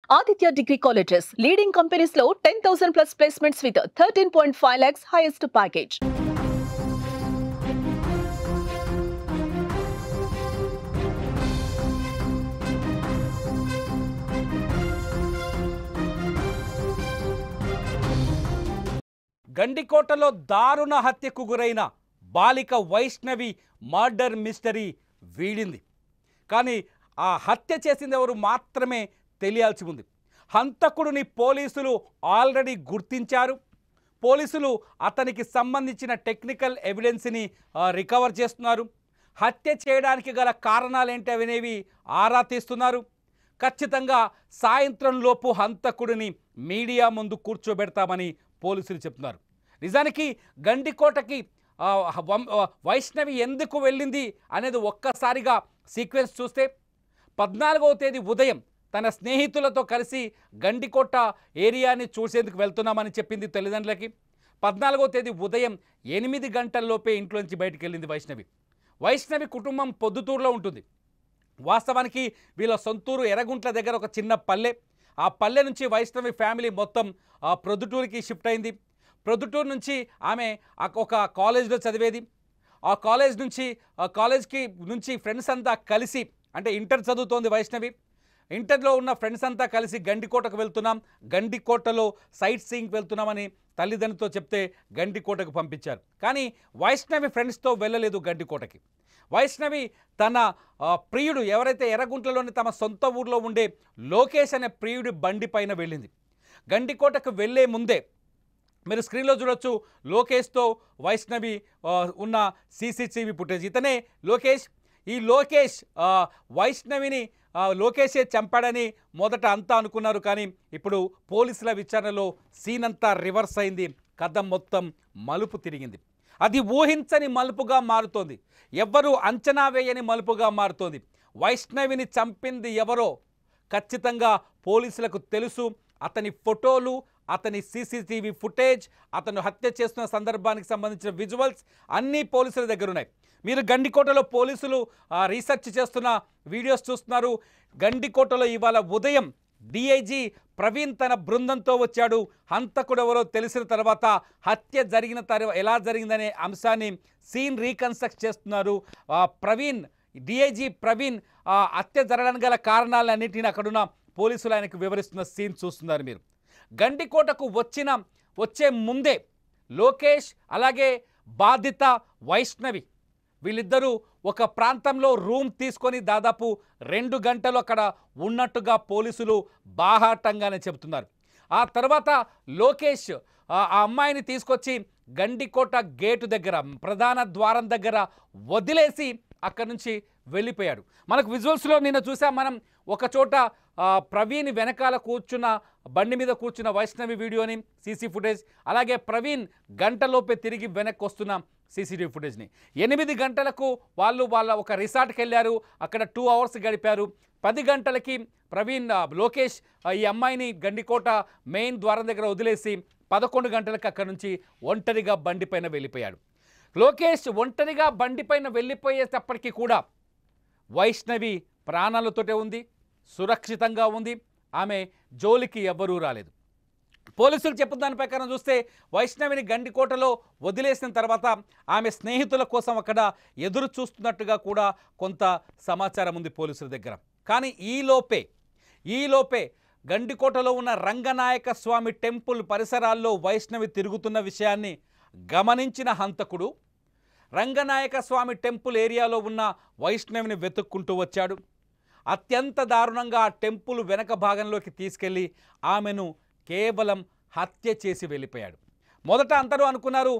Aditya Degree Colleges, leading companies low 10,000 plus placements with 13.5 lakhs highest package. గండికోటలో దారుణ హత్యకు గురైన బాలిక వైష్ణవి మర్డర్ మిస్టరీ వీడింది. కానీ ఆ హత్య చేసింది ఎవరు మాత్రమే తెలియాల్సి ఉంది. హంతకుడిని పోలీసులు ఆల్రెడీ గుర్తించారు. పోలీసులు అతనికి సంబంధించిన టెక్నికల్ ఎవిడెన్స్ని రికవర్ చేస్తున్నారు. హత్య చేయడానికి గల కారణాలేంటి అనేవి ఆరా తీస్తున్నారు. ఖచ్చితంగా సాయంత్రం లోపు హంతకుడిని మీడియా ముందు కూర్చోబెడతామని పోలీసులు చెప్తున్నారు. నిజానికి గండికోటకి వైష్ణవి ఎందుకు వెళ్ళింది అనేది ఒక్కసారిగా సీక్వెన్స్ చూస్తే 14వ తేదీ ఉదయం తన స్నేహితులతో కలిసి గండికోట ఏరియాని చూసేందుకు వెళ్తున్నామని చెప్పింది తల్లిదండ్రులకి. 14వ తేదీ ఉదయం 8 గంటల్లోపే ఇంట్లోంచి బయటికి వెళ్ళింది వైష్ణవి కుటుంబం పొద్దుటూరులో ఉంటుంది. వాస్తవానికి వీళ్ళ సొంతూరు ఎర్రగుంట్ల దగ్గర ఒక చిన్న పల్లె. ఆ పల్లె నుంచి వైష్ణవి ఫ్యామిలీ మొత్తం ప్రొద్దుటూరుకి షిఫ్ట్ అయింది. ప్రొద్దుటూరు నుంచి ఆమె ఒక కాలేజ్లో చదివేది. ఆ కాలేజ్కి నుంచి ఫ్రెండ్స్ అంతా కలిసి, అంటే ఇంటర్ చదువుతోంది వైష్ణవి. ఇంటర్లో ఉన్న ఫ్రెండ్స్ అంతా కలిసి గండికోటకు వెళ్తున్నాం, గండికోటలో సైట్ సీయింగ్కి వెళ్తున్నామని తల్లిదండ్రులతో చెప్తే గండికోటకు పంపించారు. కానీ వైష్ణవి ఫ్రెండ్స్తో వెళ్ళలేదు గండికోటకి. వైష్ణవి తన ప్రియుడు ఎవరైతే ఎర్రగుంట్లలోని తమ సొంత ఊర్లో ఉండే లోకేష్ అనే ప్రియుడి బండి పైన వెళ్ళింది. గండికోటకు వెళ్ళే ముందే మీరు స్క్రీన్లో చూడొచ్చు లోకేష్తో వైష్ణవి ఉన్న సీసీటీవీ ఫుటేజ్. ఇతనే లోకేష్. ఈ లోకేష్ వైష్ణవిని లోకేషే చంపాడని మొదట అంతా అనుకున్నారు. కానీ ఇప్పుడు పోలీసుల విచారణలో సీన్ అంతా రివర్స్ అయింది. కథ మొత్తం మలుపు తిరిగింది. అది ఊహించని మలుపుగా మారుతోంది. ఎవ్వరూ అంచనా వేయని మలుపుగా మారుతోంది. వైష్ణవిని చంపింది ఎవరో ఖచ్చితంగా పోలీసులకు తెలుసు. అతని ఫోటోలు, అతని సీసీటీవీ ఫుటేజ్, అతను హత్య చేస్తున్న సందర్భానికి సంబంధించిన విజువల్స్ అన్నీ పోలీసుల దగ్గర ఉన్నాయి. మీరు గండికోటలో పోలీసులు రీసెర్చ్ చేస్తున్న వీడియోస్ చూస్తున్నారు. గండికోటలో ఇవాళ ఉదయం డిఐజీ ప్రవీణ్ తన బృందంతో వచ్చాడు. హంతకుడు ఎవరో తెలిసిన తర్వాత హత్య జరిగిన తర్వాత ఎలా జరిగిందనే అంశాన్ని సీన్ రీకన్స్ట్రక్ట్ చేస్తున్నారు. డిఐజీ ప్రవీణ్ హత్య జరగడానికి గల కారణాలన్నింటినీ అక్కడున్న పోలీసులు ఆయనకు వివరిస్తున్న సీన్ చూస్తున్నారు మీరు. గండికోటకు వచ్చే ముందే లోకేష్ అలాగే బాధిత వైష్ణవి వీళ్ళిద్దరూ ఒక ప్రాంతంలో రూమ్ తీసుకొని దాదాపు 2 గంటలు అక్కడ ఉన్నట్టుగా పోలీసులు బాహాటంగానే చెబుతున్నారు. ఆ తర్వాత లోకేష్ ఆ అమ్మాయిని తీసుకొచ్చి గండికోట గేటు దగ్గర ప్రధాన ద్వారం దగ్గర వదిలేసి అక్కడి నుంచి వెళ్ళిపోయాడు. మనకు విజువల్స్లో నిన్న చూసాం మనం. ఒక చోట ప్రవీణ్ వెనకాల బండి మీద కూర్చున్న వైష్ణవి వీడియోని, సీసీ ఫుటేజ్, అలాగే ప్రవీణ్ గంటలోపే తిరిగి వెనక్కి వస్తున్న సీసీటీవీ ఫుటేజ్ని. 8 గంటలకు వాళ్ళ ఒక రిసార్ట్కి వెళ్ళారు. అక్కడ 2 అవర్స్ గడిపారు. 10 గంటలకి లోకేష్ ఈ అమ్మాయిని గండికోట మెయిన్ ద్వారం దగ్గర వదిలేసి 11 గంటలకు అక్కడి నుంచి ఒంటరిగా బండిపైన వెళ్ళిపోయాడు. లోకేష్ ఒంటరిగా బండిపైన వెళ్ళిపోయేటప్పటికీ కూడా వైష్ణవి ప్రాణాలతోటే ఉంది, సురక్షితంగా ఉంది. ఆమె జోలికి ఎవ్వరూ రాలేదు. పోలీసులు చెప్పిన దాని ప్రకారం చూస్తే వైష్ణవిని గండికోటలో వదిలేసిన తర్వాత ఆమె స్నేహితుల కోసం అక్కడ ఎదురు చూస్తున్నట్టుగా కూడా కొంత సమాచారం ఉంది పోలీసుల దగ్గర. కానీ ఈలోపే గండికోటలో ఉన్న రంగనాయక స్వామి టెంపుల్ పరిసరాల్లో వైష్ణవి తిరుగుతున్న విషయాన్ని గమనించిన హంతకుడు రంగనాయక స్వామి టెంపుల్ ఏరియాలో ఉన్న వైష్ణవిని వెతుక్కుంటూ వచ్చాడు. అత్యంత దారుణంగా ఆ టెంపుల్ వెనక భాగంలోకి తీసుకెళ్ళి ఆమెను కేవలం హత్య చేసి వెళ్ళిపోయాడు. మొదట అందరూ అనుకున్నారు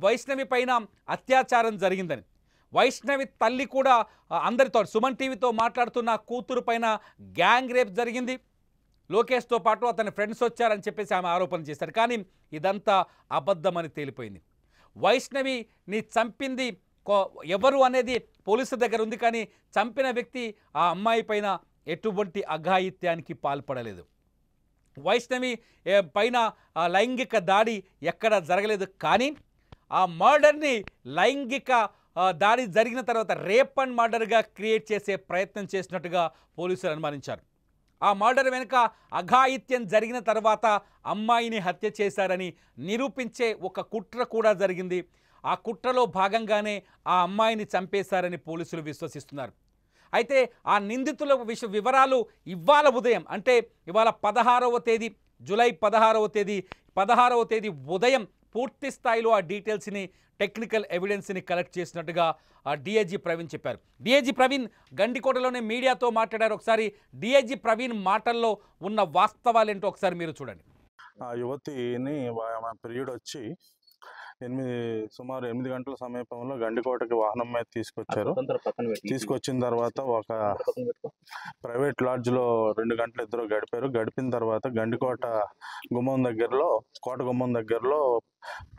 వైష్ణవి పైన అత్యాచారం జరిగిందని. వైష్ణవి తల్లి కూడా అందరితో సుమన్ టీవీతో మాట్లాడుతున్న కూతురు పైన గ్యాంగ్ రేప్ జరిగింది, లోకేష్తో పాటు అతని ఫ్రెండ్స్ వచ్చారని చెప్పేసి ఆమె ఆరోపణ చేశారు. కానీ ఇదంతా అబద్ధమని తేలిపోయింది. వైష్ణవిని చంపింది ఎవరు అనేది పోలీసుల దగ్గర ఉంది. కానీ చంపిన వ్యక్తి ఆ అమ్మాయి పైన ఎటువంటి అఘాయిత్యానికి పాల్పడలేదు. వైష్ణవి పైన లైంగిక దాడి ఎక్కడ జరగలేదు. కానీ ఆ మర్డర్ని లైంగిక దాడి జరిగిన తర్వాత రేప్ అండ్ మర్డర్గా క్రియేట్ చేసే ప్రయత్నం చేసినట్టుగా పోలీసులు అనుమానించారు. ఆ మర్డర్ వెనుక అఘాయిత్యం జరిగిన తర్వాత అమ్మాయిని హత్య చేశారని నిరూపించే ఒక కుట్ర కూడా జరిగింది. ఆ కుట్రలో భాగంగానే ఆ అమ్మాయిని చంపేశారని పోలీసులు విశ్వసిస్తున్నారు. అయితే ఆ నిందితుల వివరాలు ఇవాళ ఉదయం, అంటే ఇవాళ 16వ తేదీ, జూలై 16వ తేదీ ఉదయం పూర్తి స్థాయిలో ఆ డీటెయిల్స్ని, టెక్నికల్ ఎవిడెన్స్ని కలెక్ట్ చేసినట్టుగా డిఐజీ ప్రవీణ్ చెప్పారు. డిఐజీ ప్రవీణ్ గండికోటలోనే మీడియాతో మాట్లాడారు. ఒకసారి డిఐజీ ప్రవీణ్ మాటల్లో ఉన్న వాస్తవాలేంటో ఒకసారి మీరు చూడండి. ఆ యువతిని పీరియడ్ వచ్చి సుమారు 8 గంటల సమీపంలో గండికోటకి వాహనం మీద తీసుకొచ్చారు. తీసుకొచ్చిన తర్వాత ఒక ప్రైవేట్ లాడ్జ్లో 2 గంటలు ఇద్దరు గడిపారు. గడిపిన తర్వాత గండికోట గుమ్మం దగ్గరలో, కోట గుమ్మం దగ్గరలో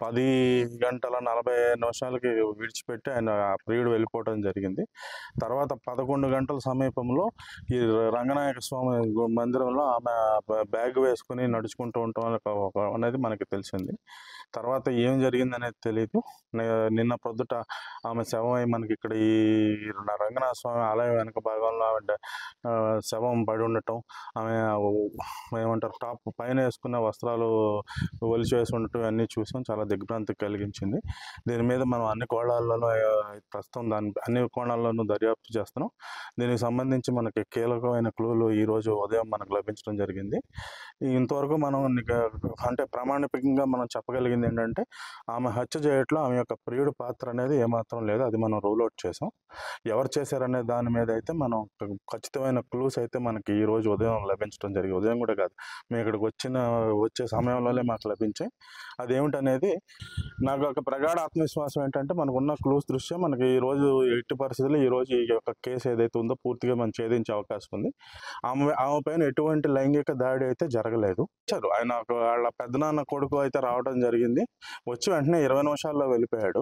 10:40 విడిచిపెట్టి ఆయన పీరియడ్ వెళ్ళిపోవడం జరిగింది. తర్వాత 11 గంటల సమీపంలో ఈ రంగనాయక స్వామి మందిరంలో ఆమె బ్యాగ్ వేసుకుని నడుచుకుంటూ ఉంటాం అనేది మనకి తెలిసింది. తర్వాత ఏం జరిగింది అనేది తెలియదు. నిన్న ప్రొద్దుట ఆమె శవమై మనకి ఇక్కడ ఈ రంగనాథ స్వామి ఆలయం వెనక భాగంలో ఆమె శవం పడి ఉండటం, ఆమె ఏమంటారు టాప్ పైన వేసుకున్న వస్త్రాలు ఒలిచి వేసి ఉండటం అన్నీ చూసాం. చాలా దిగ్భ్రాంతి కలిగించింది. దీని మీద మనం అన్ని కోణాల్లోనూ ప్రస్తుతం అన్ని కోణాల్లోనూ దర్యాప్తు చేస్తున్నాం. దీనికి సంబంధించి మనకి కీలకమైన క్లూలు ఈరోజు ఉదయం మనకు లభించడం జరిగింది. ఇంతవరకు మనం అంటే ప్రామాణికంగా మనం చెప్పగలిగింది ఏంటంటే ఆమె హత్య చేయట్లో ఆమె యొక్క ప్రియుడి పాత్ర అనేది ఏమాత్రం లేదు. అది మనం రూల్ అవుట్ చేసాం. ఎవరు చేశారనే దాని మీద అయితే మనం ఖచ్చితమైన క్లూస్ అయితే మనకి ఈరోజు ఉదయం లభించడం జరిగింది. ఉదయం కూడా కాదు, మేము ఇక్కడికి వచ్చే సమయంలోనే మాకు లభించాయి. అదేమిటనేది నాకు ఒక ప్రగాఢ ఆత్మవిశ్వాసం ఏంటంటే మనకున్న క్లూస్ దృష్ట్యా మనకి ఈరోజు ఎట్టి పరిస్థితుల్లో ఈరోజు ఈ యొక్క కేసు ఏదైతే ఉందో పూర్తిగా మనం ఛేదించే అవకాశం ఉంది. ఆమె పైన ఎటువంటి లైంగిక దాడి అయితే జరగలేదు. ఆయన వాళ్ళ పెద్దనాన్న కొడుకు అయితే రావడం జరిగింది. వచ్చి వెంటనే 20 నిమిషాల్లో వెళ్ళిపోయాడు.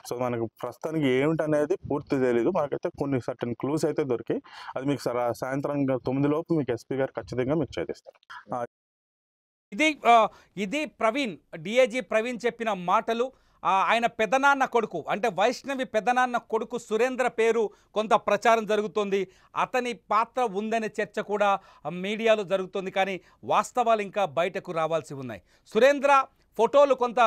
సో మనకు ప్రస్తుతానికి ఏమిటనేది పూర్తి తెలీదు. మనకైతే కొన్ని సర్టన్ క్లూస్ అయితే దొరికాయి. అది మీకు సాయంత్రం 9 లోపు మీకు ఎస్పీ గారు ఖచ్చితంగా మీకు ఛేదిస్తారు. ఇది ప్రవీణ్, డిఐజీ ప్రవీణ్ చెప్పిన మాటలు. ఆయన పెదనాన్న కొడుకు, అంటే వైష్ణవి పెదనాన్న కొడుకు సురేంద్ర పేరు కొంత ప్రచారం జరుగుతుంది. అతని పాత్ర ఉందనే చర్చ కూడా మీడియాలో జరుగుతుంది. కానీ వాస్తవాలు ఇంకా బయటకు రావాల్సి ఉన్నాయి. సురేంద్ర ఫోటోలు కొంత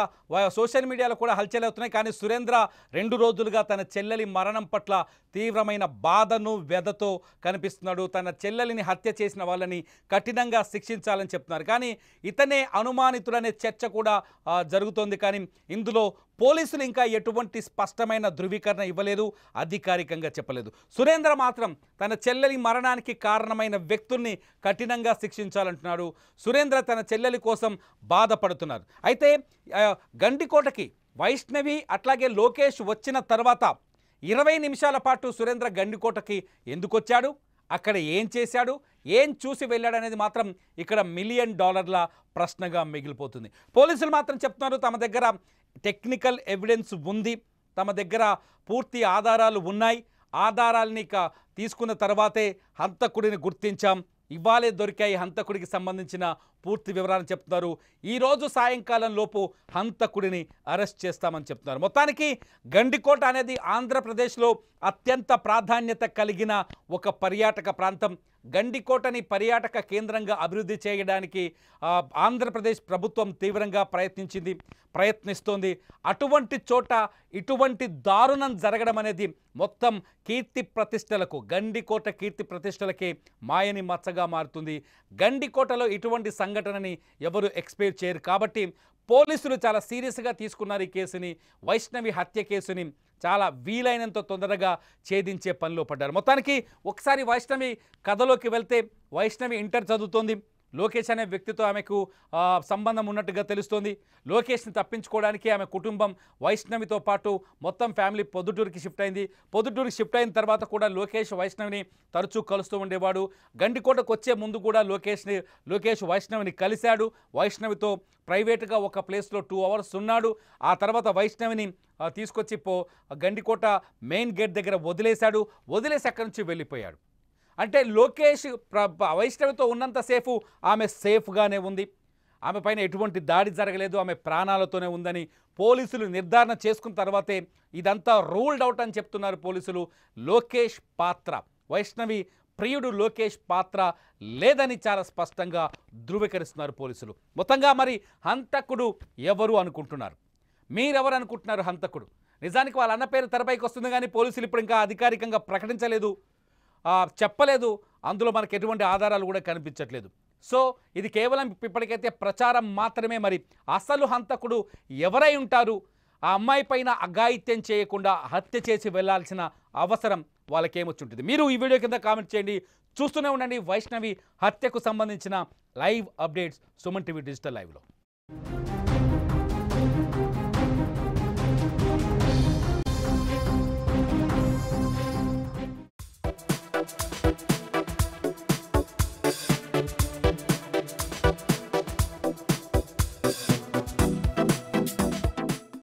సోషల్ మీడియాలో కూడా హల్చల్ అవుతున్నాయి. కానీ సురేంద్ర 2 రోజులుగా తన చెల్లెలి మరణం పట్ల తీవ్రమైన బాధను, వ్యధతో కనిపిస్తున్నాడు. తన చెల్లెలిని హత్య చేసిన వాళ్ళని కఠినంగా శిక్షించాలని చెప్తున్నారు. కానీ ఇతనే అనుమానితుడనే చర్చ కూడా జరుగుతోంది. కానీ ఇందులో పోలీసులు ఇంకా ఎటువంటి స్పష్టమైన ధృవీకరణ ఇవ్వలేదు, అధికారికంగా చెప్పలేదు. సురేంద్ర మాత్రం తన చెల్లెలి మరణానికి కారణమైన వ్యక్తుల్ని కఠినంగా శిక్షించాలంటున్నాడు. సురేంద్ర తన చెల్లెలి కోసం బాధపడుతున్నారు. అయితే గండికోటకి వైష్ణవి అట్లాగే లోకేష్ వచ్చిన తర్వాత 20 నిమిషాల పాటు సురేంద్ర గండికోటకి ఎందుకు వచ్చాడు, అక్కడ ఏం చేశాడు, ఏం చూసి వెళ్ళాడనేది మాత్రం ఇక్కడ $1 మిలియన్ ప్రశ్నగా మిగిలిపోతుంది. పోలీసులు మాత్రం చెప్తున్నారు తమ దగ్గర టెక్నికల్ ఎవిడెన్స్ ఉంది, తమ దగ్గర పూర్తి ఆధారాలు ఉన్నాయి, ఆధారాలని తీసుకున్న తర్వాతే హంతకుడిని గుర్తించాం, ఇవాళే దొరికాయి హంతకుడికి సంబంధించిన పూర్తి వివరాలు చెప్తున్నారు. ఈరోజు సాయంకాలం లోపు హంతకుడిని అరెస్ట్ చేస్తామని చెప్తున్నారు. మొత్తానికి గండికోట అనేది ఆంధ్రప్రదేశ్లో అత్యంత ప్రాధాన్యత కలిగిన ఒక పర్యాటక ప్రాంతం. గండికోటని పర్యాటక కేంద్రంగా అభివృద్ధి చేయడానికి ఆంధ్రప్రదేశ్ ప్రభుత్వం తీవ్రంగా ప్రయత్నిస్తోంది. అటువంటి చోట ఇటువంటి దారుణం జరగడం అనేది మొత్తం కీర్తి ప్రతిష్టలకు, గండికోట కీర్తి ప్రతిష్టలకే మాయని మచ్చగా మారుతుంది. గండికోటలో ఇటువంటి సంఘటనని ఎవరు ఎక్స్పెక్ట్ చేయరు. కాబట్టి పోలీసులు చాలా సీరియస్గా తీసుకున్నారు ఈ కేసుని. వైష్ణవి హత్య కేసుని చాలా వీలైనంత తొందరగా ఛేదించే పనిలో పడ్డారు. మొత్తానికి ఒకసారి వైష్ణవి కథలోకి వెళ్తే, వైష్ణవి ఇంటర్ చదువుతోంది. లోకేష్ అనే వ్యక్తితో ఆమెకు సంబంధం ఉన్నట్టుగా తెలుస్తోంది. లోకేష్ని తప్పించుకోవడానికి ఆమె కుటుంబం వైష్ణవితో పాటు మొత్తం ఫ్యామిలీ పొద్దుటూరుకి షిఫ్ట్ అయింది. పొద్దుటూరుకి షిఫ్ట్ అయిన తర్వాత కూడా లోకేష్ వైష్ణవిని తరచూ కలుస్తూ ఉండేవాడు. గండికోటకు వచ్చే ముందు కూడా లోకేష్ వైష్ణవిని కలిశాడు. వైష్ణవితో ప్రైవేట్గా ఒక ప్లేస్లో 2 అవర్స్ ఉన్నాడు. ఆ తర్వాత వైష్ణవిని తీసుకొచ్చి గండికోట మెయిన్ గేట్ దగ్గర వదిలేసి అక్కడి నుంచి వెళ్ళిపోయాడు. అంటే లోకేష్ వైష్ణవితో ఉన్నంతసేపు ఆమె సేఫ్గానే ఉంది, ఆమె పైన ఎటువంటి దాడి జరగలేదు, ఆమె ప్రాణాలతోనే ఉందని పోలీసులు నిర్ధారణ చేసుకున్న తర్వాతే ఇదంతా రూల్డ్ అవుట్ అని చెప్తున్నారు పోలీసులు. లోకేష్ పాత్ర, వైష్ణవి ప్రియుడు లోకేష్ పాత్ర లేదని చాలా స్పష్టంగా ధృవీకరిస్తున్నారు పోలీసులు. మొత్తంగా మరి హంతకుడు ఎవరు అనుకుంటున్నారు? మీరెవరు అనుకుంటున్నారు హంతకుడు? నిజానికి వాళ్ళ అన్న పేరు తెరపైకి వస్తుంది కానీ పోలీసులు ఇప్పుడు ఇంకా అధికారికంగా ప్రకటించలేదు, చెప్పలేదు. అందులో మనకు ఎటువంటి ఆధారాలు కూడా కనిపించట్లేదు. సో ఇది కేవలం ఇప్పటికైతే ప్రచారం మాత్రమే. మరి అసలు హంతకుడు ఎవరై ఉంటారు? ఆ అమ్మాయి పైన అఘాయిత్యం చేయకుండా హత్య చేసి వెళ్లాల్సిన అవసరం వాళ్ళకేమొచ్చుంటుంది? మీరు ఈ వీడియో కింద కామెంట్ చేయండి. చూస్తూనే ఉండండి వైష్ణవి హత్యకు సంబంధించిన live updates Suman TV digital లైవ్లో.